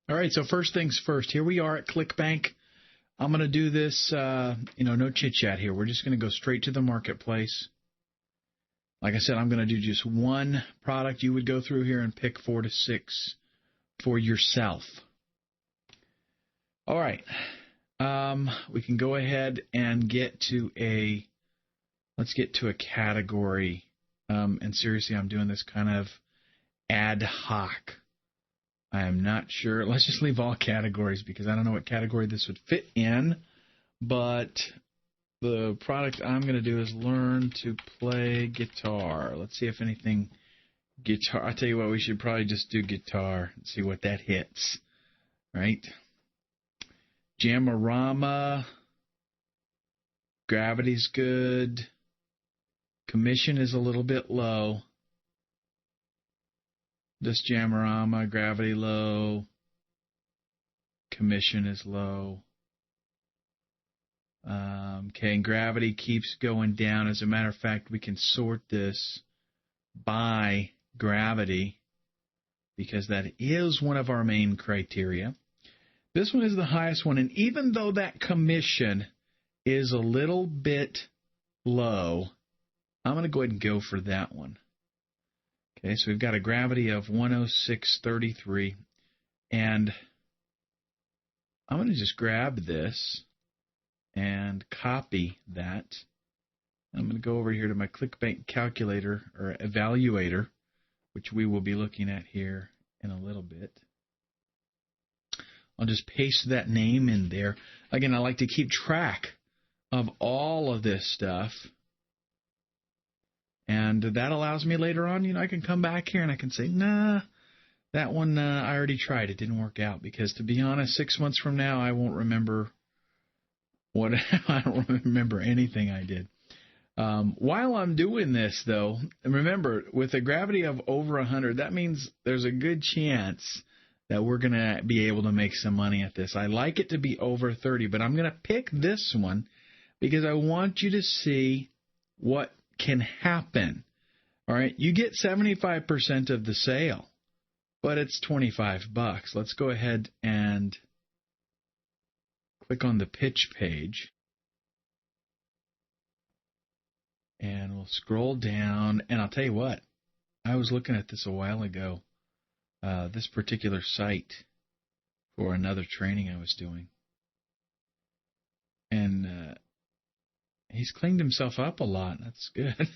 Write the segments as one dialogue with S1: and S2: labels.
S1: All right, so first things first. Here we are at ClickBank. I'm going to do this, no chit-chat here. We're just going to go straight to the marketplace. Like I said, I'm going to do just one product. You would go through here and pick 4 to 6 for yourself. All right. We can go ahead and let's get to a category. And seriously, I'm doing this kind of ad hoc. I am not sure. Let's just leave all categories because I don't know what category this would fit in. But the product I'm going to do is learn to play guitar. Let's see if anything guitar. I tell you what, we should probably just do guitar and see what that hits. Right? Jamarama. Gravity's good. Commission is a little bit low. This Jamarama, gravity low, commission is low. Okay, and gravity keeps going down. As a matter of fact, we can sort this by gravity because that is one of our main criteria. This one is the highest one, and even though that commission is a little bit low, I'm going to go ahead and go for that one. Okay, so we've got a gravity of 106.33, and I'm going to just grab this and copy that. I'm going to go over here to my ClickBank calculator or evaluator, which we will be looking at here in a little bit. I'll just paste that name in there. Again, I like to keep track of all of this stuff. And that allows me later on, I can come back here and I can say, nah, that one I already tried. It didn't work out. Because to be honest, 6 months from now, I won't remember I don't remember anything I did. While I'm doing this, though, remember, with a gravity of over 100, that means there's a good chance that we're going to be able to make some money at this. I like it to be over 30, but I'm going to pick this one because I want you to see what can happen. All right, you get 75% of the sale, but it's $25. Let's go ahead and click on the pitch page, and we'll scroll down. And I'll tell you what, I was looking at this a while ago, this particular site for another training I was doing, and he's cleaned himself up a lot. That's good.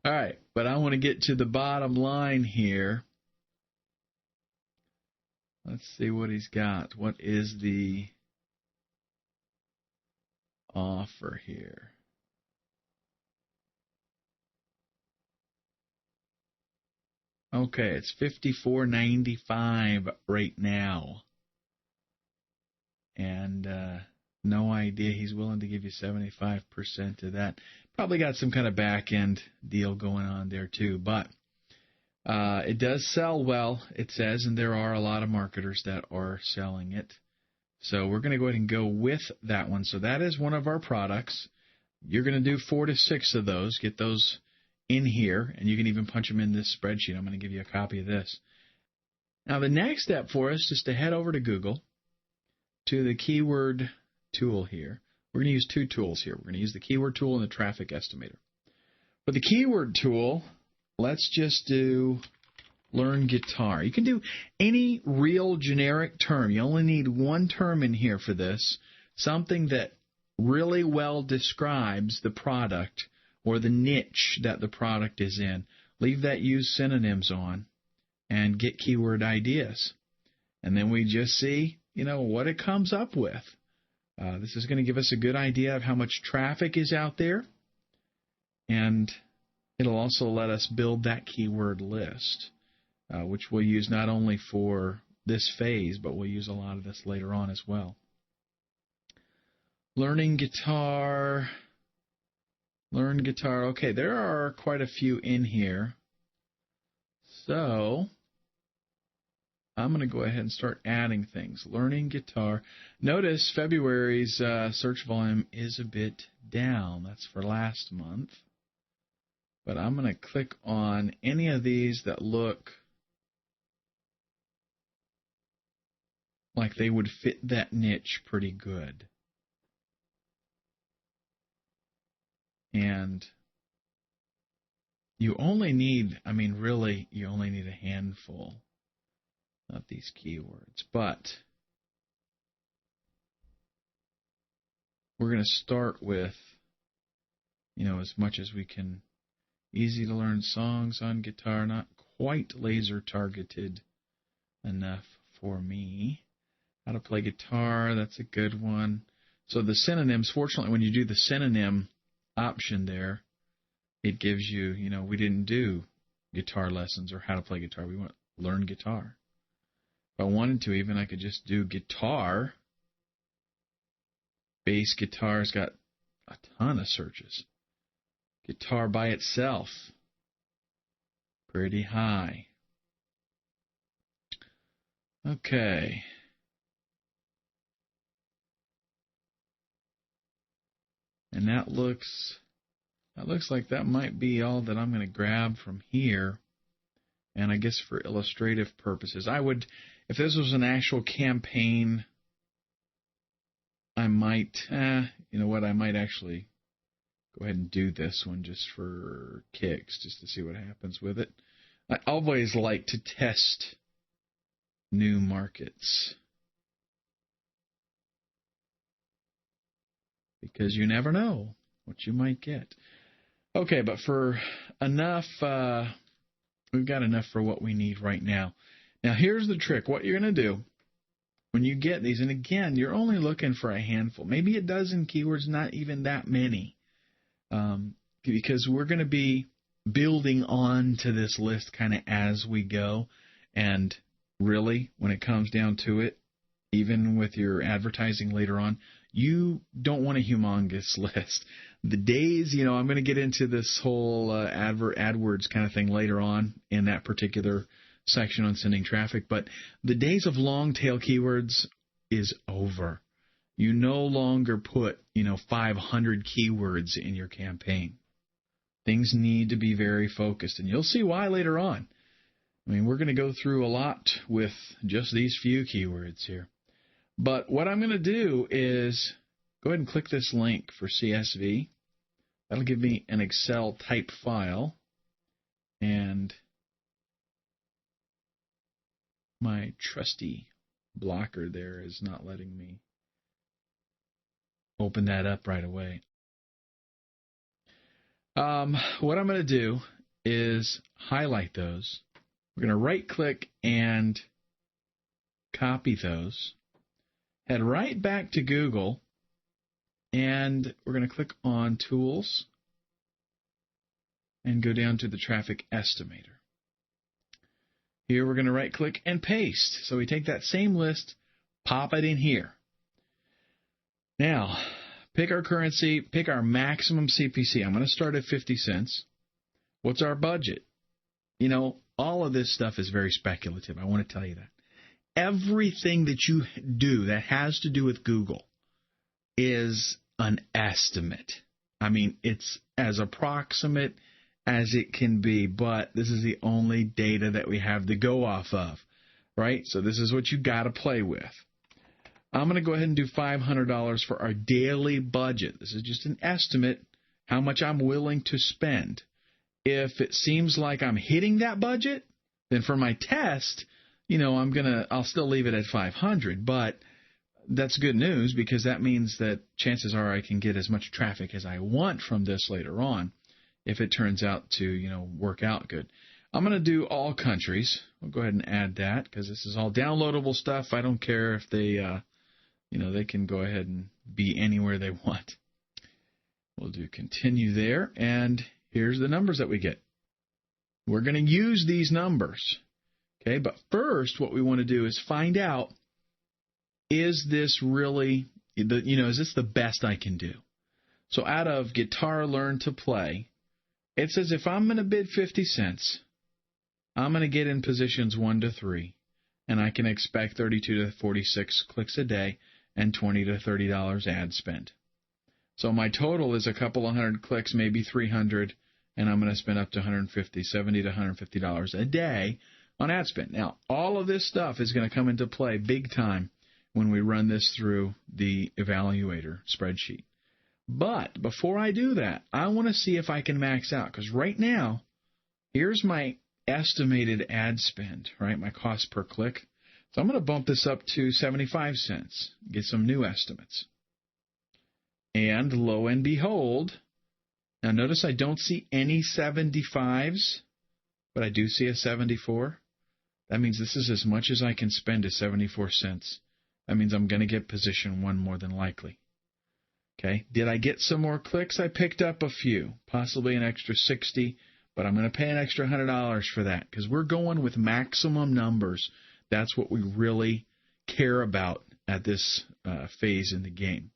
S1: All right, but I want to get to the bottom line here. Let's see what he's got. What is the offer here? Okay, it's $54.95 right now. And no idea. He's willing to give you 75% of that. Probably got some kind of back-end deal going on there too. But it does sell well, it says, and there are a lot of marketers that are selling it. So we're going to go ahead and go with that one. So that is one of our products. You're going to do 4 to 6 of those. Get those in here, and you can even punch them in this spreadsheet. I'm going to give you a copy of this. Now the next step for us is to head over to Google to the keyword tool here. We're going to use 2 tools here. We're going to use the keyword tool and the traffic estimator. For the keyword tool, let's just do learn guitar. You can do any real generic term. You only need one term in here for this, something that really well describes the product or the niche that the product is in. Leave that use synonyms on and get keyword ideas. And then we just see, what it comes up with. This is going to give us a good idea of how much traffic is out there. And it'll also let us build that keyword list, which we'll use not only for this phase, but we'll use a lot of this later on as well. Learning guitar. Learn guitar. Okay, there are quite a few in here. So I'm going to go ahead and start adding things. Learning guitar. Notice February's search volume is a bit down. That's for last month. But I'm going to click on any of these that look like they would fit that niche pretty good. And you only need, really, you only need a handful of these keywords. But we're going to start with, as much as we can. Easy to learn songs on guitar, not quite laser targeted enough for me. How to play guitar, that's a good one. So the synonyms, fortunately, when you do the synonym option there, it gives you, we didn't do guitar lessons or how to play guitar. We want to learn guitar. If I wanted to, even I could just do guitar. Bass guitar's got a ton of searches. Guitar by itself, pretty high. Okay. And that looks like that might be all that I'm going to grab from here. And I guess for illustrative purposes, I would, if this was an actual campaign, I might, I might actually go ahead and do this one just for kicks, just to see what happens with it. I always like to test new markets because you never know what you might get. Okay, but for enough, we've got enough for what we need right now. Now, here's the trick. What you're going to do when you get these, and again, you're only looking for a handful, maybe a dozen keywords, not even that many. Because we're going to be building on to this list kind of as we go. And really, when it comes down to it, even with your advertising later on, you don't want a humongous list. The days, I'm going to get into this whole AdWords kind of thing later on in that particular section on sending traffic. But the days of long tail keywords is over. You no longer put, 500 keywords in your campaign. Things need to be very focused, and you'll see why later on. We're going to go through a lot with just these few keywords here. But what I'm going to do is go ahead and click this link for CSV. That'll give me an Excel type file, and my trusty blocker there is not letting me open that up right away. What I'm going to do is highlight those. We're going to right-click and copy those. Head right back to Google, and we're going to click on Tools and go down to the Traffic Estimator. Here we're going to right-click and paste. So we take that same list, pop it in here. Now, pick our currency, pick our maximum CPC. I'm going to start at 50 cents. What's our budget? All of this stuff is very speculative. I want to tell you that. Everything that you do that has to do with Google is an estimate. It's as approximate as it can be, but this is the only data that we have to go off of, right? So this is what you got to play with. I'm going to go ahead and do $500 for our daily budget. This is just an estimate, how much I'm willing to spend. If it seems like I'm hitting that budget, then for my test, I'll still leave it at 500, but that's good news because that means that chances are I can get as much traffic as I want from this later on if it turns out to, work out good. I'm going to do all countries. I'll go ahead and add that because this is all downloadable stuff. I don't care if they, they can go ahead and be anywhere they want. We'll do continue there, and here's the numbers that we get. We're going to use these numbers, okay? But first, what we want to do is find out, is this really, is this the best I can do? So out of Guitar Learn to Play, it says if I'm going to bid 50 cents, I'm going to get in positions 1 to 3, and I can expect 32 to 46 clicks a day and $20 to $30 ad spend. So my total is a couple of hundred clicks, maybe 300, and I'm going to spend up to $70 to $150 a day on ad spend. Now, all of this stuff is going to come into play big time when we run this through the evaluator spreadsheet. But before I do that, I want to see if I can max out, because right now, here's my estimated ad spend, right, my cost per click. So I'm going to bump this up to 75 cents, get some new estimates. And lo and behold, now notice I don't see any 75s, but I do see a 74. That means this is as much as I can spend is 74 cents. That means I'm going to get position 1 more than likely. Okay, did I get some more clicks? I picked up a few, possibly an extra 60, but I'm going to pay an extra $100 for that because we're going with maximum numbers. That's what we really care about at this phase in the game.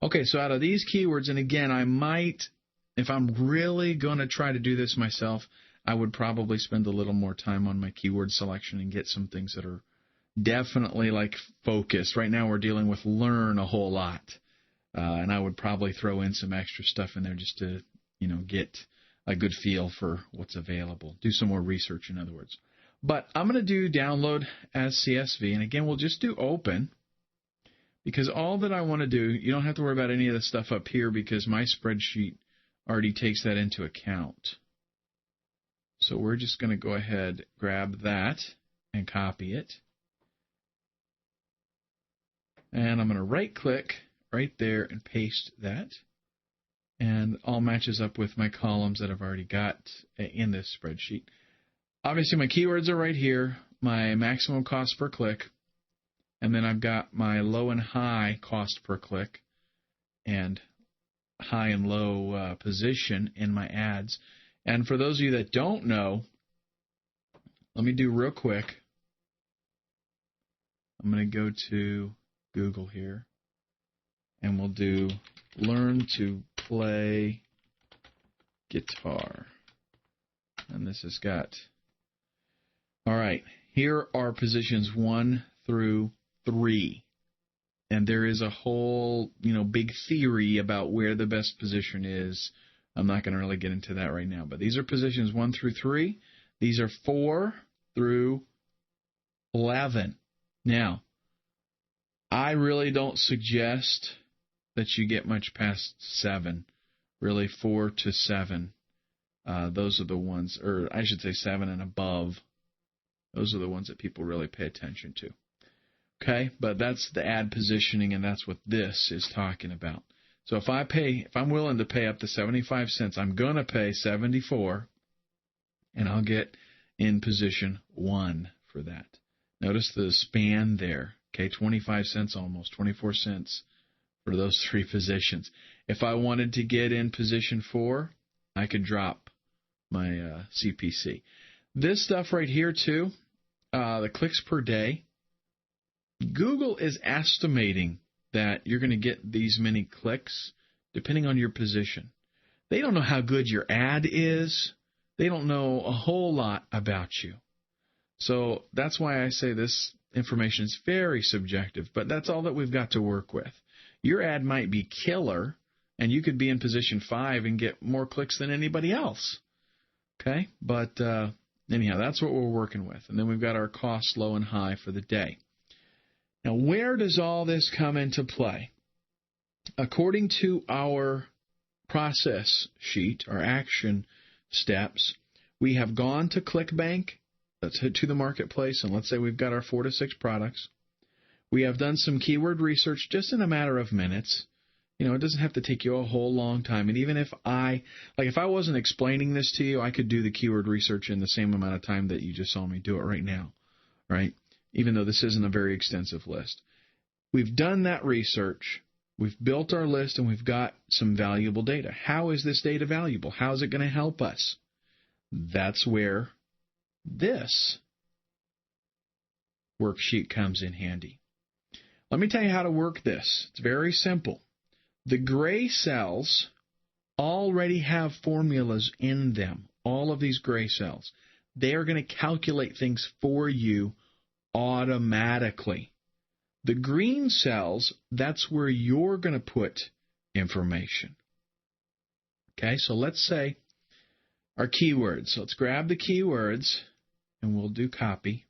S1: Okay, so out of these keywords, and again, I might, if I'm really going to try to do this myself, I would probably spend a little more time on my keyword selection and get some things that are definitely like focused. Right now we're dealing with learn a whole lot. And I would probably throw in some extra stuff in there just to, get a good feel for what's available. Do some more research, in other words. But I'm going to do download as CSV. And again, we'll just do open. Because all that I want to do, you don't have to worry about any of the stuff up here because my spreadsheet already takes that into account. So we're just going to go ahead, grab that, and copy it. And I'm going to right-click right there and paste that. And all matches up with my columns that I've already got in this spreadsheet. Obviously, my keywords are right here, my maximum cost per click, and then I've got my low and high cost per click and high and low position in my ads. And for those of you that don't know, let me do real quick. I'm going to go to Google here, and we'll do learn to play guitar. And this has got, all right, here are positions 1 through 3. And there is a whole, big theory about where the best position is. I'm not going to really get into that right now. But these are positions 1 through 3. These are 4 through 11. Now, I really don't suggest that you get much past 7. Really, 4 to 7. Those are the ones, or I should say 7 and above. Those are the ones that people really pay attention to. Okay, but that's the ad positioning, and that's what this is talking about. So if I'm willing to pay up to 75 cents, I'm going to pay 74, and I'll get in position 1 for that. Notice the span there. Okay, 25 cents almost, 24 cents for those 3 positions. If I wanted to get in position 4, I could drop my CPC. This stuff right here too, the clicks per day, Google is estimating that you're going to get these many clicks depending on your position. They don't know how good your ad is. They don't know a whole lot about you. So that's why I say this information is very subjective, but that's all that we've got to work with. Your ad might be killer, and you could be in position 5 and get more clicks than anybody else. Okay? But anyhow, that's what we're working with. And then we've got our costs low and high for the day. Now, where does all this come into play? According to our process sheet, our action steps, we have gone to ClickBank, to the marketplace, and let's say we've got our 4 to 6 products. We have done some keyword research just in a matter of minutes. It doesn't have to take you a whole long time. And even if if I wasn't explaining this to you, I could do the keyword research in the same amount of time that you just saw me do it right now, right? Even though this isn't a very extensive list. We've done that research. We've built our list, and we've got some valuable data. How is this data valuable? How is it going to help us? That's where this worksheet comes in handy. Let me tell you how to work this. It's very simple. The gray cells already have formulas in them, all of these gray cells. They are going to calculate things for you automatically. The green cells, that's where you're going to put information. Okay, so let's say our keywords. Let's grab the keywords, and we'll do copy.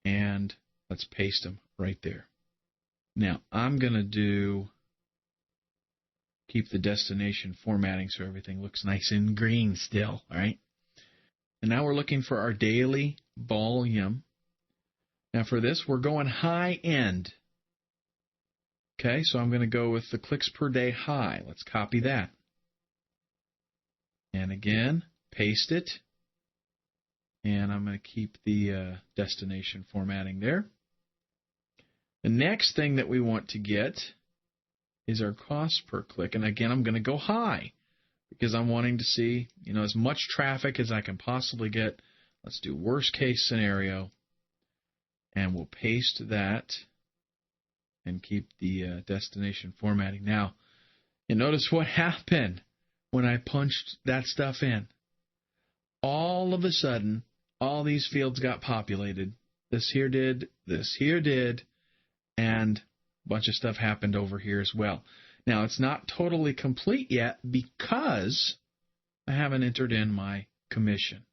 S1: And Let's paste them right there. Now, I'm going to keep the destination formatting so everything looks nice and green still, all right? And now we're looking for our daily volume. Now for this, we're going high end. Okay, so I'm going to go with the clicks per day high. Let's copy that. And again, paste it. And I'm going to keep the destination formatting there. The next thing that we want to get is our cost per click. And again, I'm going to go high because I'm wanting to see, as much traffic as I can possibly get. Let's do worst case scenario. And we'll paste that and keep the destination formatting. Now, you notice what happened when I punched that stuff in. All of a sudden, all these fields got populated. This here did, and a bunch of stuff happened over here as well. Now, it's not totally complete yet because I haven't entered in my commission.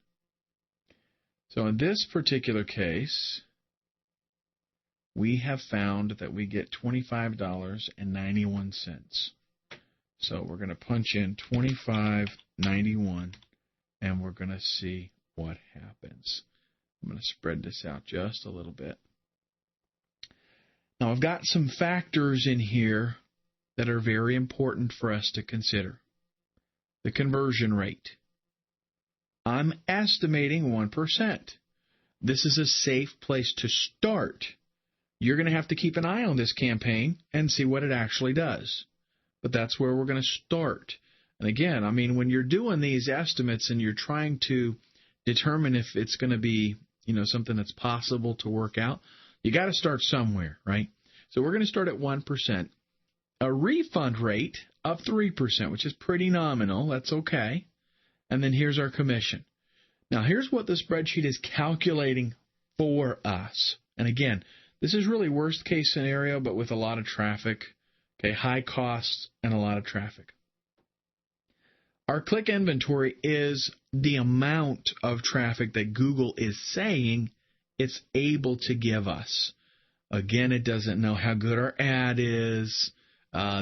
S1: So in this particular case, we have found that we get $25.91. So we're going to punch in $25.91, and we're going to see what happens. I'm going to spread this out just a little bit. Now, I've got some factors in here that are very important for us to consider. The conversion rate. I'm estimating 1%. This is a safe place to start. You're going to have to keep an eye on this campaign and see what it actually does. But that's where we're going to start. And again, when you're doing these estimates and you're trying to determine if it's going to be, something that's possible to work out, you got to start somewhere, right? So we're going to start at 1%. A refund rate of 3%, which is pretty nominal. That's okay. And then here's our commission. Now, here's what the spreadsheet is calculating for us. And again, this is really worst case scenario, but with a lot of traffic, okay, high costs and a lot of traffic. Our click inventory is the amount of traffic that Google is saying it's able to give us. Again, it doesn't know how good our ad is.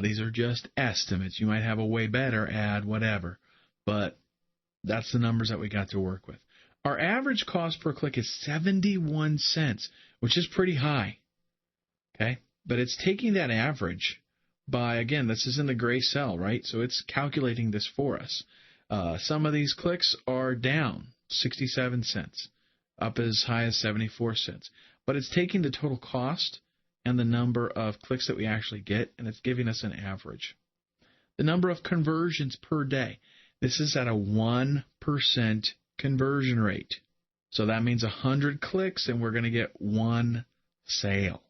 S1: These are just estimates. You might have a way better ad, whatever. But that's the numbers that we got to work with. Our average cost per click is 71 cents, which is pretty high. Okay? But it's taking that average by, again, this is in the gray cell, right? So it's calculating this for us. Some of these clicks are down 67 cents, up as high as 74 cents. But it's taking the total cost and the number of clicks that we actually get, and it's giving us an average. The number of conversions per day. This is at a 1% conversion rate. So that means 100 clicks, and we're going to get one sale.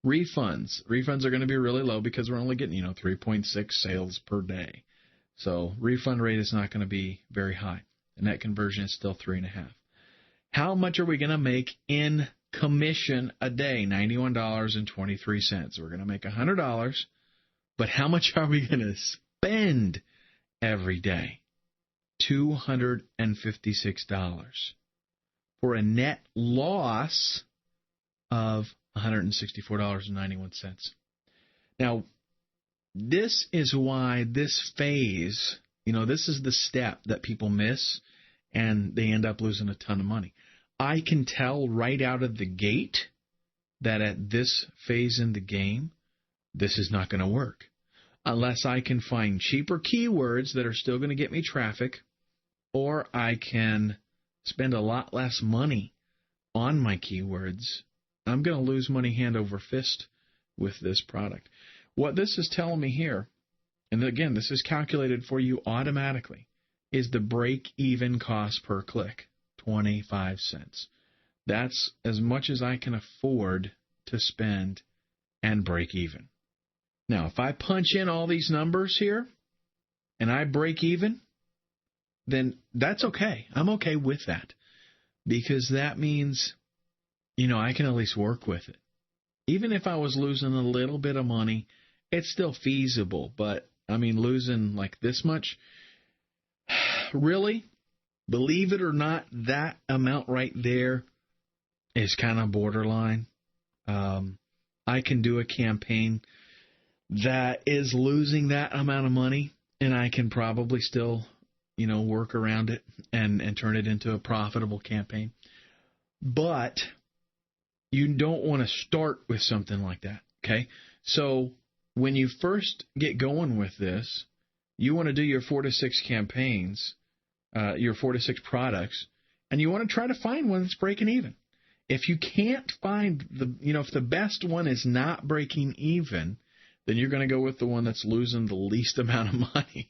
S1: Refunds. Refunds are going to be really low because we're only getting, 3.6 sales per day. So refund rate is not going to be very high. The net conversion is still 3.5. How much are we going to make in commission a day? $91.23. We're going to make $100, but how much are we going to spend every day? $256 for a net loss of $164.91. Now, this is why this phase, this is the step that people miss and they end up losing a ton of money. I can tell right out of the gate that at this phase in the game, this is not going to work. Unless I can find cheaper keywords that are still going to get me traffic, or I can spend a lot less money on my keywords, I'm going to lose money hand over fist with this product. What this is telling me here, and again, this is calculated for you automatically, is the break-even cost per click, 25 cents. That's as much as I can afford to spend and break even. Now, if I punch in all these numbers here and I break even, then that's okay. I'm okay with that because that means, I can at least work with it. Even if I was losing a little bit of money, it's still feasible. But, losing like this much, really, believe it or not, that amount right there is kind of borderline. I can do a campaign that is losing that amount of money, and I can probably still, work around it and turn it into a profitable campaign. But you don't want to start with something like that, okay? So when you first get going with this, you want to do your 4 to 6 campaigns, your 4 to 6 products, and you want to try to find one that's breaking even. If you can't find if the best one is not breaking even, then you're going to go with the one that's losing the least amount of money.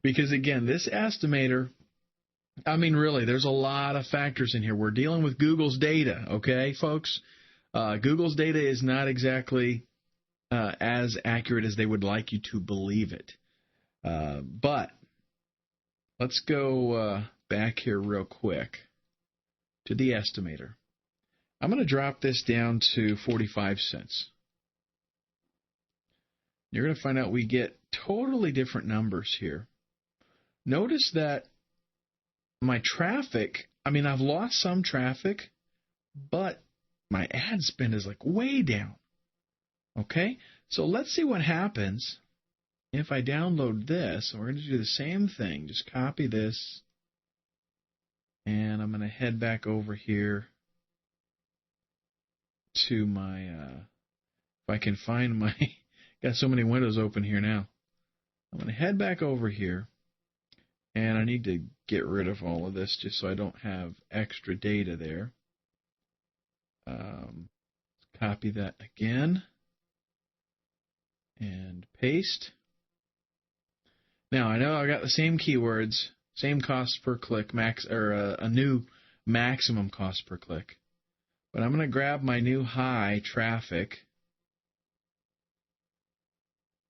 S1: Because, again, this estimator, really, there's a lot of factors in here. We're dealing with Google's data, okay, folks? Google's data is not exactly as accurate as they would like you to believe it. But let's go back here real quick to the estimator. I'm going to drop this down to 45 cents. You're going to find out we get totally different numbers here. Notice that my traffic, I've lost some traffic, but my ad spend is like way down. Okay? So let's see what happens if I download this. We're going to do the same thing. Just copy this. And I'm going to head back over here to my, if I can find my, got so many windows open here now. I'm going to head back over here, and I need to get rid of all of this just so I don't have extra data there. Copy that again and paste. Now I know I got the same keywords, same cost per click, a new maximum cost per click. But I'm going to grab my new high traffic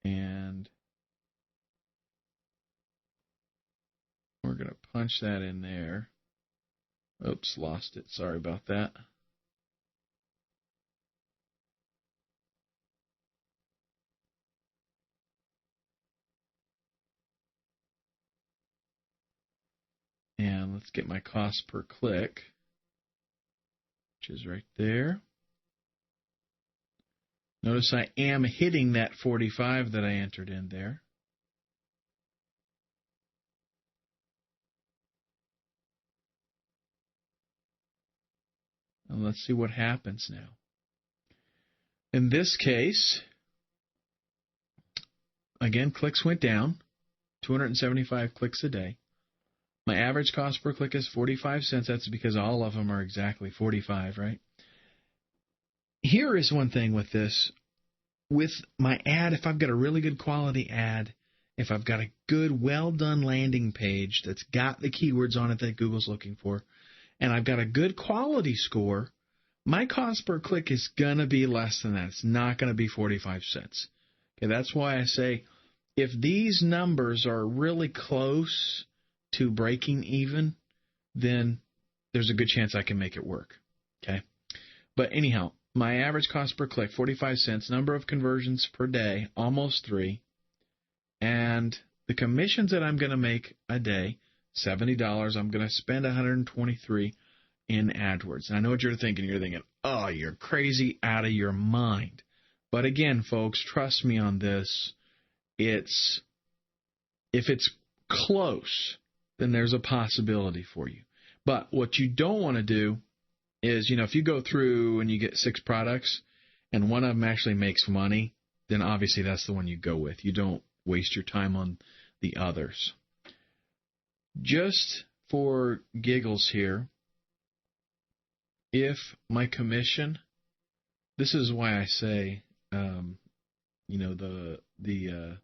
S1: and we're going to punch that in there. Oops, lost it. Sorry about that. And let's get my cost per click, which is right there. Notice I am hitting that 45 that I entered in there. And let's see what happens now. In this case, again, clicks went down, 275 clicks a day. My average cost per click is 45 cents. That's because all of them are exactly 45, right? Here is one thing with this. With my ad, if I've got a really good quality ad, if I've got a good, well-done landing page that's got the keywords on it that Google's looking for, and I've got a good quality score, my cost per click is going to be less than that. It's not going to be 45 cents. Okay, that's why I say if these numbers are really close to breaking even, then there's a good chance I can make it work. Okay? But anyhow, my average cost per click, 45 cents, number of conversions per day, almost 3. And the commissions that I'm going to make a day, $70, I'm going to spend $123 in AdWords. And I know what you're thinking. You're thinking, oh, you're crazy out of your mind. But again, folks, trust me on this. If it's close, then there's a possibility for you. But what you don't want to do is, if you go through and you get 6 products and one of them actually makes money, then obviously that's the one you go with. You don't waste your time on the others. Just for giggles here, if my commission, this is why I say, the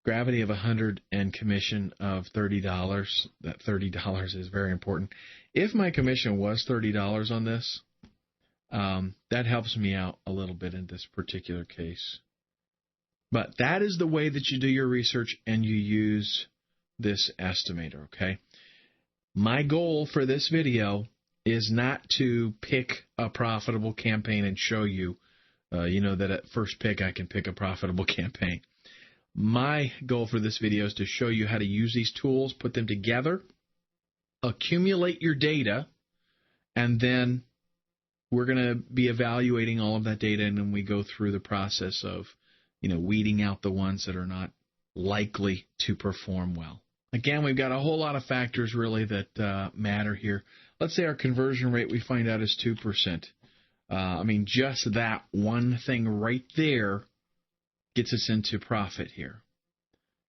S1: gravity of 100 and commission of $30, that $30 is very important. If my commission was $30 on this, that helps me out a little bit in this particular case. But that is the way that you do your research and you use this estimator, okay? My goal for this video is not to pick a profitable campaign and show you, that at first pick I can pick a profitable campaign. My goal for this video is to show you how to use these tools, put them together, accumulate your data, and then we're going to be evaluating all of that data, and then we go through the process of, weeding out the ones that are not likely to perform well. Again, we've got a whole lot of factors really that matter here. Let's say our conversion rate we find out is 2%. Just that one thing right there gets us into profit here.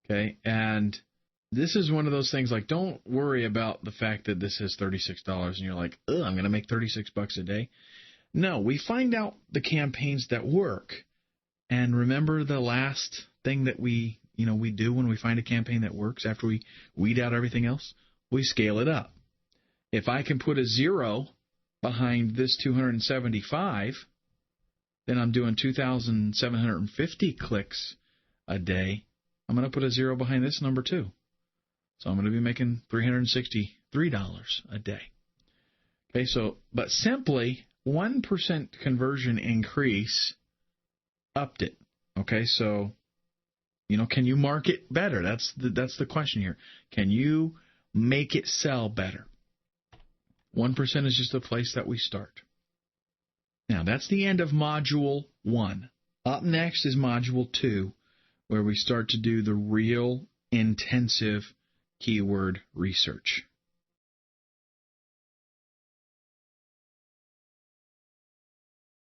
S1: Okay, and this is one of those things, like, don't worry about the fact that this is $36 and you're like, I'm going to make $36 a day. No, we find out the campaigns that work. And remember the last thing that we do when we find a campaign that works after we weed out everything else? We scale it up. If I can put a 0 behind this 275, then I'm doing 2,750 clicks a day. I'm going to put a 0 behind this number too. So I'm going to be making $363 a day. Okay, but simply 1% conversion increase upped it. Okay, so, can you market better? That's the question here. Can you make it sell better? 1% is just a place that we start. Now, that's the end of Module 1. Up next is Module 2, where we start to do the real intensive keyword research.